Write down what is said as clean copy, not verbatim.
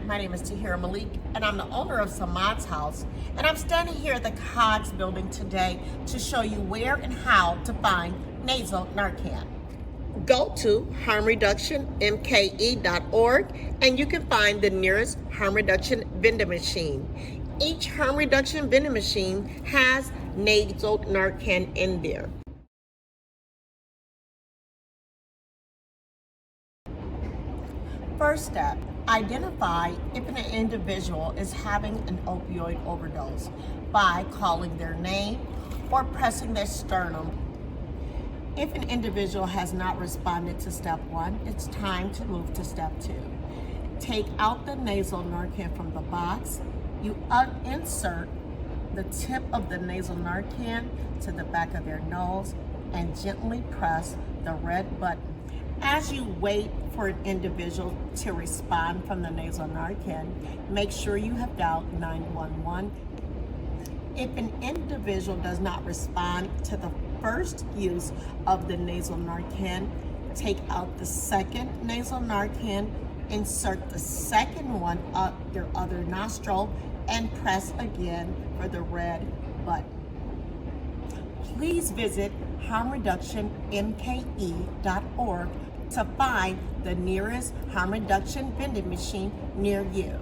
My name is Tahira Malik, and I'm the owner of Samad's House, and I'm standing here at the Cogs building today to show you where and how to find Nasal Narcan. Go to harmreductionmke.org and you can find the nearest harm reduction vending machine. Each harm reduction vending machine has Nasal Narcan in there. First step, identify if an individual is having an opioid overdose by calling their name or pressing their sternum. If an individual has not responded to step 1, it's time to move to step 2. Take out the Nasal Narcan from the box. You insert the tip of the Nasal Narcan to the back of their nose and gently press the red button. As you wait for an individual to respond from the Nasal Narcan, make sure you have dialed 911. If an individual does not respond to the first use of the Nasal Narcan, take out the second Nasal Narcan, insert the second one up their other nostril, and press again for the red button. Please visit harmreductionmke.org to find the nearest harm reduction vending machine near you.